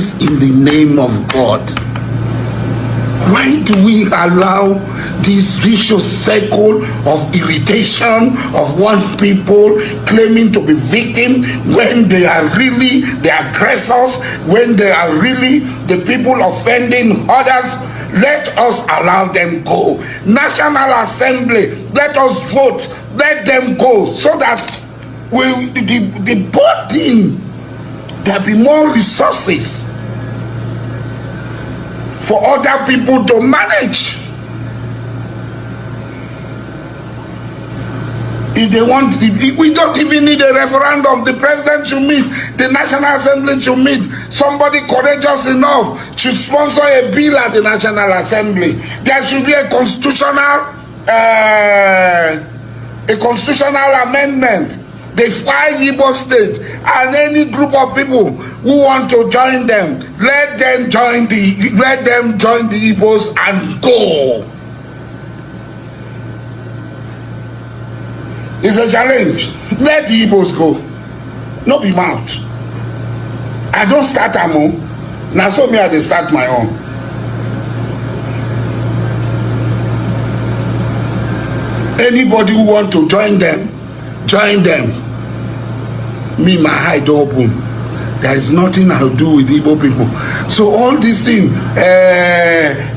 things in the name of God. Why do we allow this vicious circle of irritation of one people claiming to be victims when they are really the aggressors, when they are really the people offending others? Let us allow them go. National Assembly, let us vote, let them go, so that the burden, there'll be more resources for other people to manage. If they want, if we don't even need a referendum, the president should meet, the National Assembly should meet, somebody courageous enough should sponsor a bill at the National Assembly. There should be a constitutional amendment. The 5 Igbos states, and any group of people who want to join them, let them join the Igbos and go. It's a challenge. Let the Igbos go. No be mouth. I don't start am own. Now so me I dey start my own. Anybody who want to join them, join them. Me, my eye don't open. There is nothing I'll do with Igbo people. So all these things,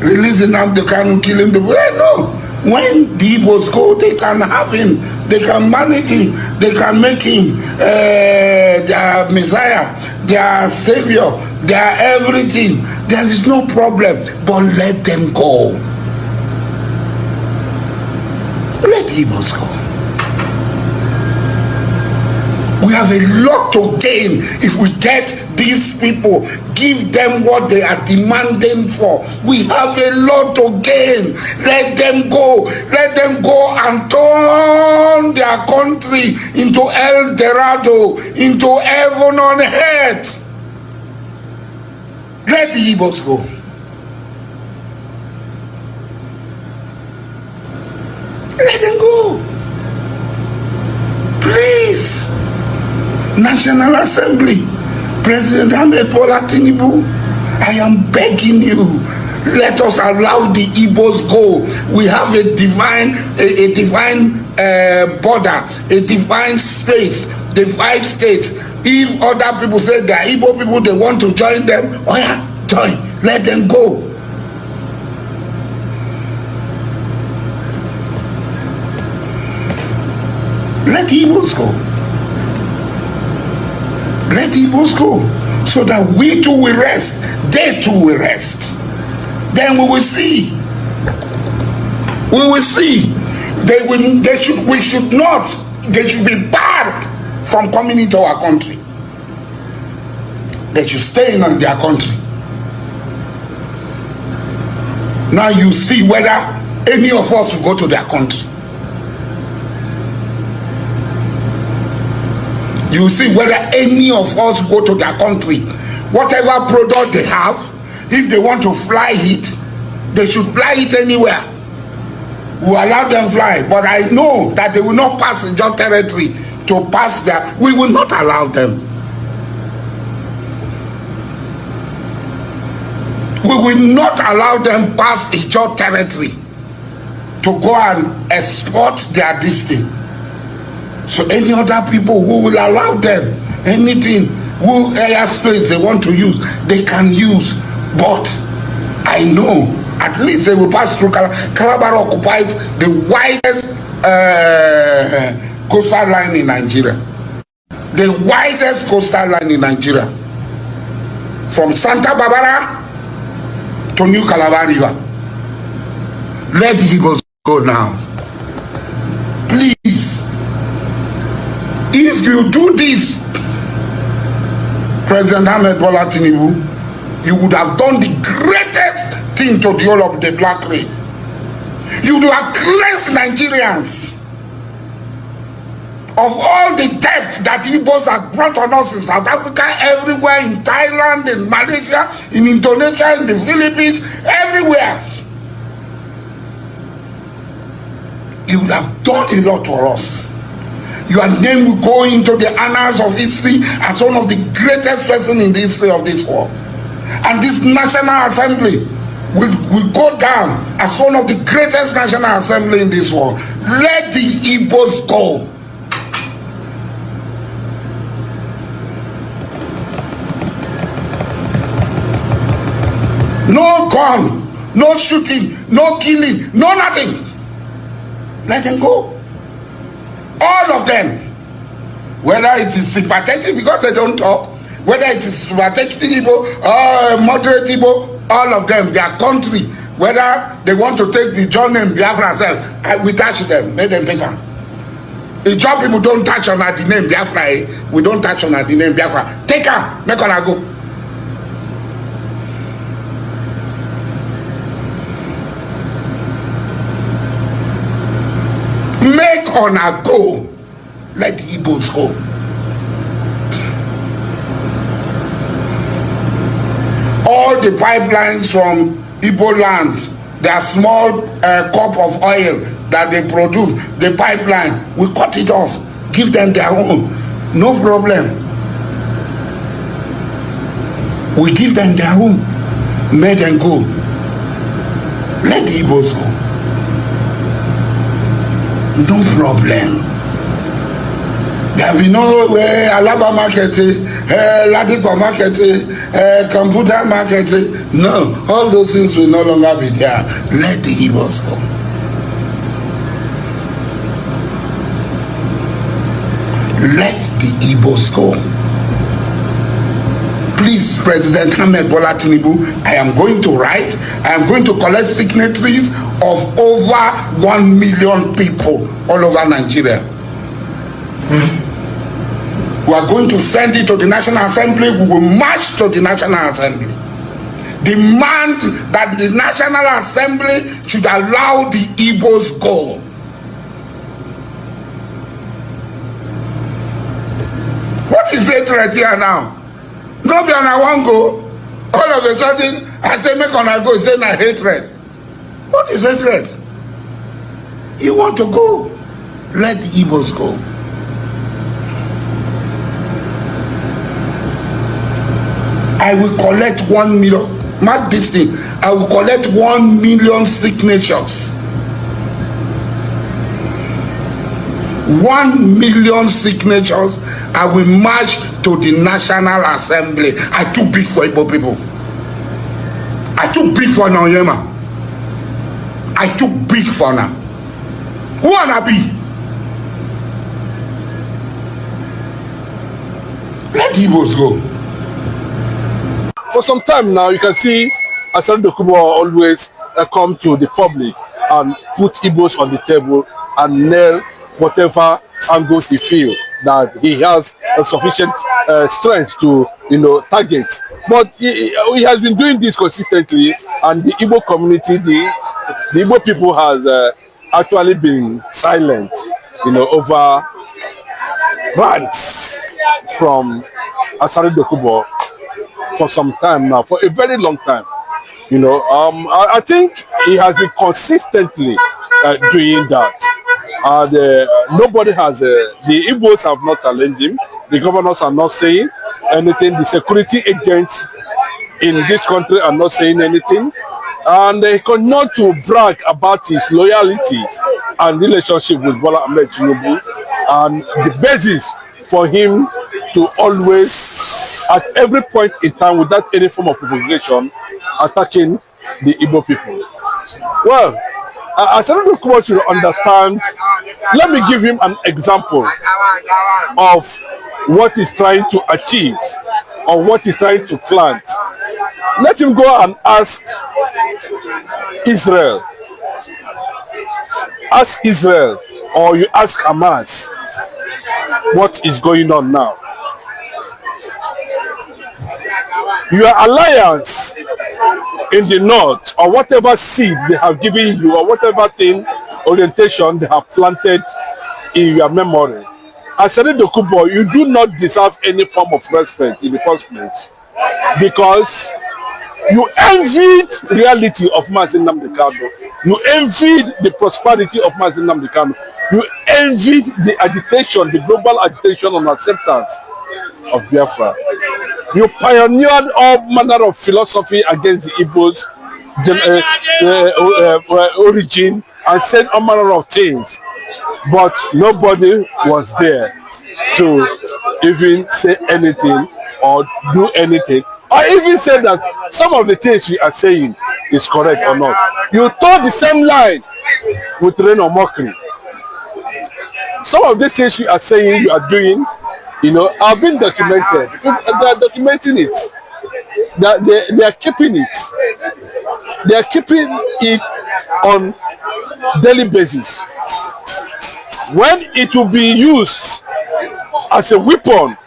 releasing nnamdikanu, killing people, no. When the Igbos go, they can have him, they can manage him, they can make him their Messiah, their Savior, their everything. There is no problem, but let them go. Let the Igbos go. We have a lot to gain if we get these people, give them what they are demanding for. We have a lot to gain. Let them go. Let them go and turn their country into El Dorado, into heaven on earth. Let the Igbos go. Let them go. Please. National Assembly, President Tinubu, I am begging you, let us allow the Igbos go. We have a divine border, a divine space, the 5 states. If other people say they are Igbo people, they want to join them, oh yeah, join, let them go. Let the Igbos go. Let the Igbos go, so that we too will rest, they too will rest. Then we will see. We will see. We should be barred from coming into our country. They should stay in their country. Now you see whether any of us will go to their country. You see whether any of us go to their country. Whatever product they have, if they want to fly it, they should fly it anywhere. We allow them fly, but I know that they will not pass the Ijaw territory to pass there. We will not allow them. We will not allow them pass the Ijaw territory to go and export their destiny. So any other people who will allow them anything, who airspace they want to use, they can use. But I know at least they will pass through Calabar. Occupies the widest coastal line in Nigeria. The widest coastal line in Nigeria. From Santa Barbara to New Calabar River. Let the Igbos go now. Please. If you do this, President Tinubu, you would have done the greatest thing to the whole of the black race. You would have cleansed Nigerians of all the debt that Igbos have brought on us in South Africa, everywhere, in Thailand, in Malaysia, in Indonesia, in the Philippines, everywhere. You would have done a lot for us. Your name will go into the annals of history as one of the greatest persons in the history of this world. And this National Assembly will go down as one of the greatest National Assembly in this world. Let the Igbos go. No gun, no shooting, no killing, no nothing. Let them go. All of them. Whether it is sympathetic because they don't talk, whether it is sympathetic Igbo or moderate Igbo, all of them, their country, whether they want to take the John name Biafra, we touch them, let them take them. The job people don't touch on the name Biafra, we don't touch on the name Biafra. Take her, make her go. Make her go. Let the Igbos go. All the pipelines from Igbo land, their small cup of oil that they produce, the pipeline, we cut it off. Give them their own. No problem. We give them their own. Make them go. Let the Igbos go. No problem. There will be no Alaba market, Ladipo market, computer market. No, all those things will no longer be there. Let the Igbos go. Let the Igbos go. Please, President Ahmed Bola Tinubu, I am going to write, I am going to collect signatories of over 1 million people all over Nigeria. We are going to send it to the National Assembly. We will march to the National Assembly. Demand that the National Assembly should allow the Igbos go. What is it right here now? Nobody on one go. All of a sudden, I say make on a go. Say na hatred. What is hatred? You want to go? Let the Igbos go. I will collect 1 million. Mark this thing. I will collect 1 million signatures. 1 million signatures. I will march to the National Assembly. I too big for Igbo people. I too big for Naoyema. I too big for now. Who wanna be? Let Igbos go. For some time now, you can see Asari Dokubo always come to the public and put Igbos on the table and nail whatever angle he feels that he has a sufficient strength to, target. But he has been doing this consistently, and the Igbo community, the Igbo people has actually been silent, over rants from Asari Dokubo for some time now, for a very long time. I think he has been consistently doing that. Nobody has, the Igbos have not challenged him. The governors are not saying anything. The security agents in this country are not saying anything. And he continued to brag about his loyalty and relationship with Bola Ahmed Tinubu, and the basis for him to always, at every point in time, without any form of provocation, attacking the Igbo people. Well, Asari Dokubo should understand. Let me give him an example of what he's trying to achieve or what he's trying to plant. Let him go and ask Israel. Ask Israel, or you ask Hamas, what is going on now. Your alliance in the north, or whatever seed they have given you, or whatever thing, orientation they have planted in your memory, Asari Dokubo, you do not deserve any form of respect in the first place, because you envied reality of nnamdikanu. You envied the prosperity of nnamdikanu. You envied the agitation, the global agitation on acceptance of Biafra. You pioneered all manner of philosophy against the Igbos origin and said all manner of things, but nobody was there to even say anything or do anything, or even say that some of the things we are saying is correct or not. You told the same line with rain or mockery. Some of these things we are saying, you are doing, you know, have been documented. They are documenting it. They are keeping it. They are keeping it on daily basis. When it will be used as a weapon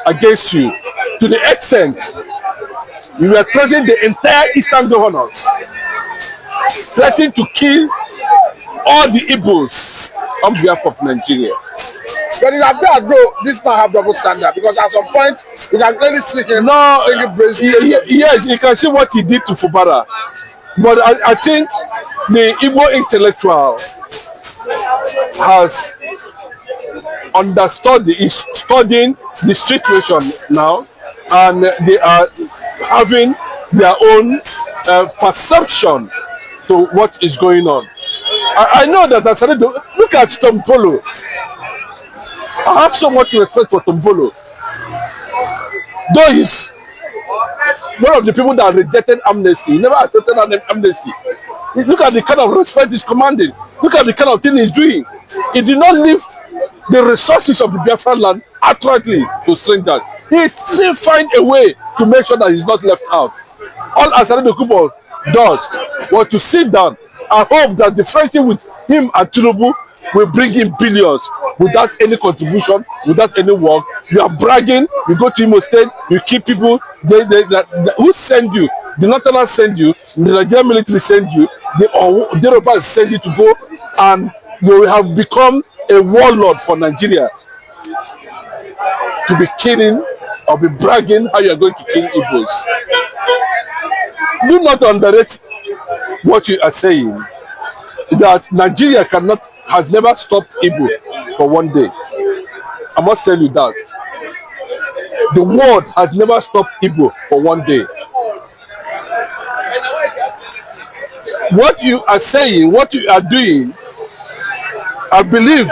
against you, to the extent you are threatening the entire Eastern governors, threatening to kill all the Igbos on behalf of Nigeria. But it appears as though this man have double standard, because at some point we can clearly see him singing praise. Yes, you can see what he did to Fubara. But I think the Igbo intellectual has understood, is studying the situation now, and they are having their own perception to what is going on. I know that Asari Dokubo, look at Tom Polo. I have so much respect for Tom Polo. Though he's one of the people that rejected amnesty, he never accepted an amnesty. Look at the kind of respect he's commanding. Look at the kind of thing he's doing. He did not leave the resources of the Biafra land outrightly to strangers. He still find a way to make sure that he's not left out. All Asari Dokubo does was to sit down and hope that the friendship with him and Tinubu will bring in billions without any contribution, without any work. You are bragging, you go to Imo State, you keep people. Who send you? The Northerners send you, the Nigerian military send you, the Yorubas send you to go, and you have become a warlord for Nigeria. To be killing or be bragging how you are going to kill Igbos. Do not underrate what you are saying, that Nigeria has never stopped Igbo for one day. I must tell you that. The world has never stopped Igbo for one day. What you are saying, what you are doing, I believe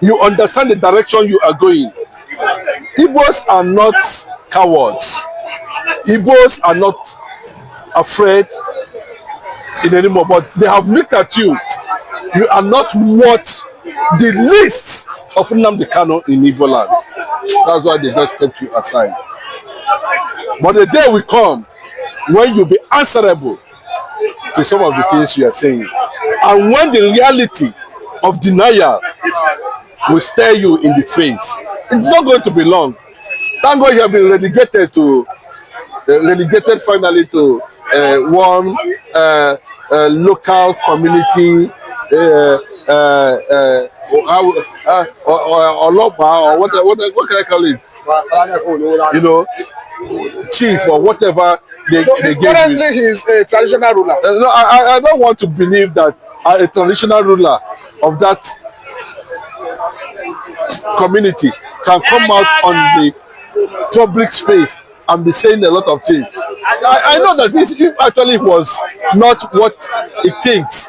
you understand the direction you are going. Igbos are not cowards. Igbos are not afraid in anymore, but they have looked at you. You are not worth the least of nnamdikanu in Igbo land. That's why they just kept you aside. But the day will come when you'll be answerable to some of the things you are saying. And when the reality of denial will stare you in the face, it's not going to be long. Thank God you have been relegated finally to one local community or what can I call it? You know, chief or whatever they gave you. Currently, he's a traditional ruler. No, I don't want to believe that a traditional ruler of that community can come out on the public space and be saying a lot of things. I know that this actually was not what it thinks.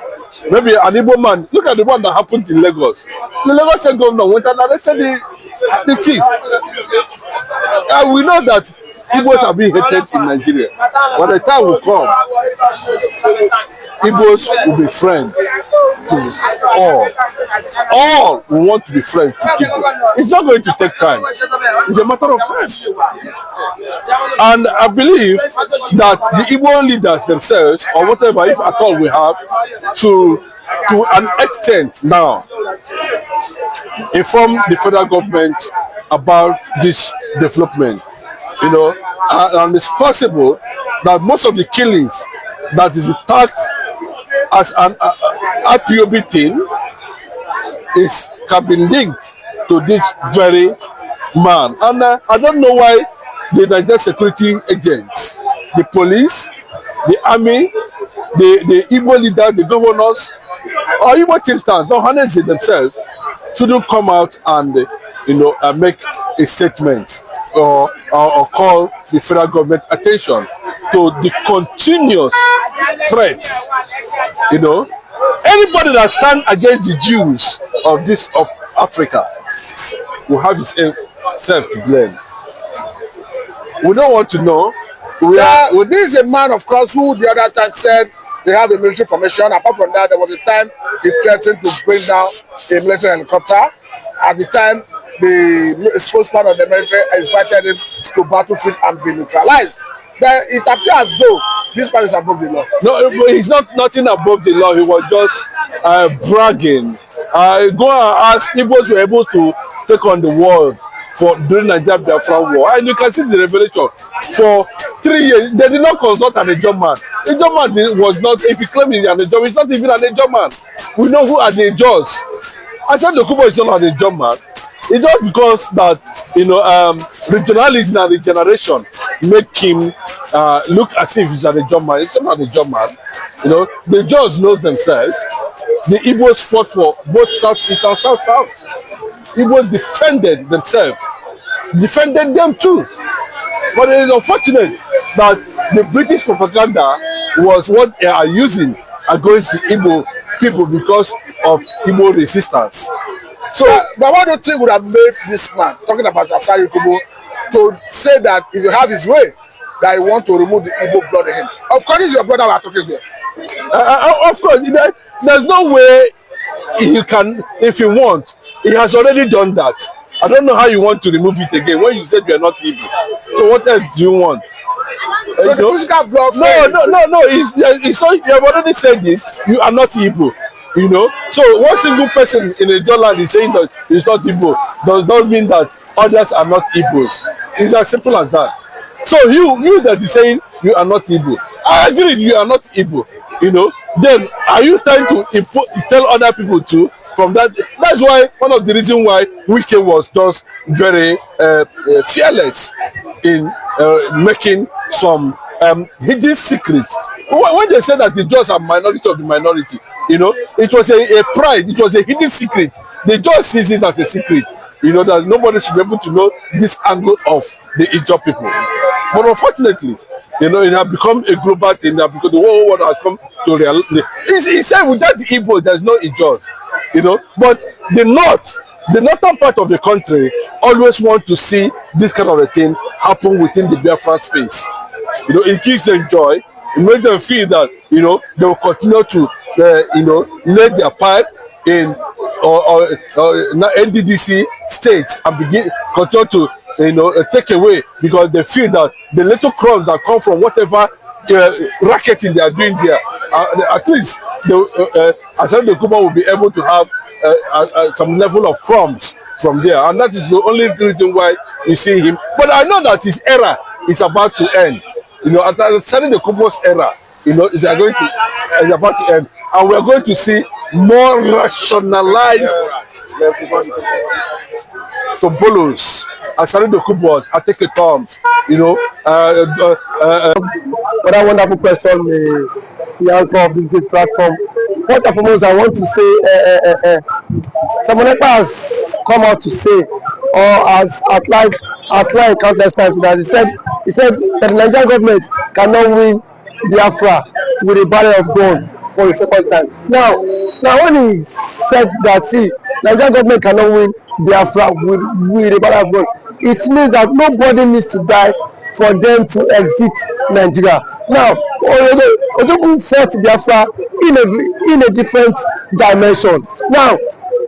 Maybe an Igbo man, look at the one that happened in Lagos. The Lagos state governor went and arrested the chief. We know that Igbos are being hated in Nigeria. When the time will come, Igbos will be friends to all. All will want to be friends to Igbo. It's not going to take time. It's a matter of time. And I believe that the Igbo leaders themselves, or whatever, if at all we have, should, to an extent now, inform the federal government about this development. You know, and it's possible that most of the killings that is tagged as an IPOB thing can be linked to this very man. And I don't know why the Nigerian security agents, the police, the army, the Igbo leaders, the governors, or Igbo thinkers, don't harness it themselves, shouldn't come out and make a statement. or call the federal government attention to the continuous threats. You know, anybody that stands against the Jews of Africa will have his self to blame. We don't want to know. This is a man, of course, who the other time said they have a military formation. Apart from that, there was a time he threatened to bring down a military helicopter. At the time, the spokesman of the military invited him to battlefield and be neutralized. Then it appears as though this man is above the law. No, he's nothing above the law. He was just bragging. Go and ask, Igbos were able to take on the world during Nigeria Biafra war, and you can see the revelation. For 3 years, they did not consult an Ijaw man. Ijaw man was not, if he claims he's an Ijaw, he's not even an Ijaw man. We know who are the Ijaws. Asari Dokubo is not an Ijaw man. It's just because that, you know, regionalism and regeneration make him look as if he's an Ijaw man. He's not an Ijaw man. You know, the Ijaws know themselves. The Igbos fought for both South-East and South-South. Igbos defended themselves, defended them too. But it is unfortunate that the British propaganda was what they are using against the Igbo people because of Igbo resistance. So, but what do you think would have made this man, talking about Asari Dokubo, to say that if you have his way, that he want to remove the Igbo blood in him? Of course, this is your brother we are talking here. Of course, there's no way he can, if he wants. He has already done that. I don't know how you want to remove it again when you said you are not Igbo. So what else do you want? So the physical blood. No. It's not, you have already said it. You are not Igbo. You know. So one single person in a dollar is saying that he's not Igbo does not mean that others are not Igbos. It's as simple as that. So you that is saying you are not Igbo. I agree, you are not Igbo. You know. Then are you trying to tell other people too? From that, that's why one of the reasons why Wike was just very fearless in making some hidden secret. When they said that the Jews are minority of the minority, you know, it was a pride, it was a hidden secret. They just sees it as a secret, you know, that nobody should be able to know this angle of the Ijaw people. But unfortunately, you know, it has become a global thing now because the whole world has come to reality. He said without the Igbo, there's no Ijaws. You know, but the northern part of the country always want to see this kind of a thing happen within the Biafra space. You know, it gives them joy. It makes them feel that, you know, they will continue to, you know, lay their pipe in NDDC states and continue to, you know, take away because they feel that the little crumbs that come from whatever racketing they are doing there, at least Asari Dokubo will be able to have some level of crumbs from there, and that is the only reason why you see him. But I know that his era is about to end. You know, Asari Dokubo's era, you know, is about to end, and we are going to see more rationalized Tobolos. Asari Dokubo, I take a terms, you know. What a wonderful question, the anchor of this great platform. First and foremost, I want to say, someone has come out to say, or as outlined countless times, that he said that the Nigerian government cannot win Biafra with a barrel of gun for the second time. Now when he said that, see, Nigerian government cannot win Biafra with a barrel of gun, it means that nobody needs to die for them to exit Nigeria. Now, Ojukwu fought Biafra in a different dimension. Now,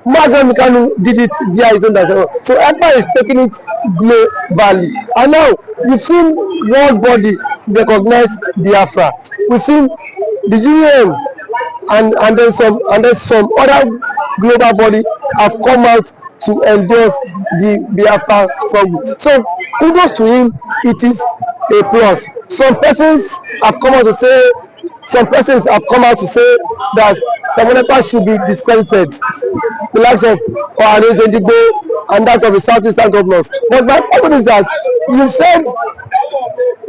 nnamdikanu did it via his own dimension. So Ekpa is taking it globally. And now, we've seen world body recognize Biafra. We've seen the UN and then some other global body have come out to endorse the Biafra struggle. So kudos to him, it is a plus. Some persons have come out to say that Samonekpa should be discredited, the likes of Ohanes and that of the Southeastern governors. But my question is that you said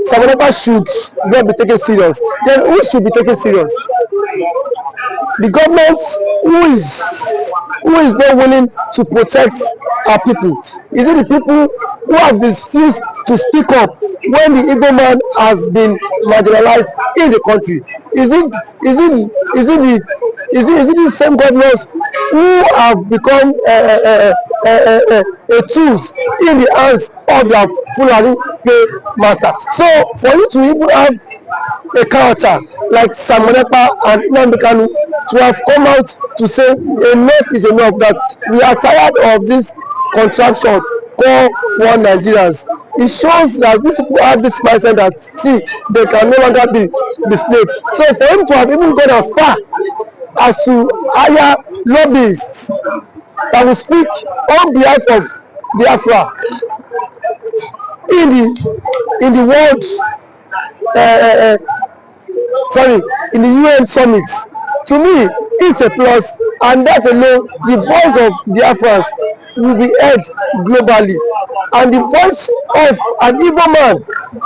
Samonekpa should not be taken serious. Then who should be taken serious? The government who is not willing to protect our people? Is it the people who have refused to speak up when the Igbo man has been marginalized in the country? Is it the same governors who have become a tools in the hands of their Fulani master? So for you to even have a character like Samonepa and nnamdikanu to have come out to say enough is enough, that we are tired of this contraption called one Nigerians. It shows that these people have this mindset that, see, they can no longer be the slave. So for him to have even gone as far as to hire lobbyists that will speak on behalf of Biafra in the world, in the UN summit, to me it's a plus, and that alone, the voice of Biafrans will be heard globally, and the voice of an Igbo man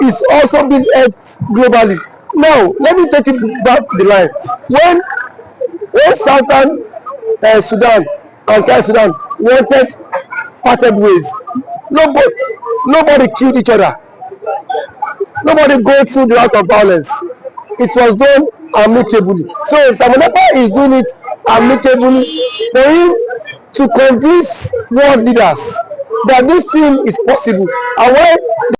is also being heard globally. Now let me take it back the line. When Southern Sudan and South Sudan wanted parted ways, nobody killed each other. Nobody go through the route of violence. It was done amicably. So Samonepa is doing it amicably for him to convince world leaders that this thing is possible. And when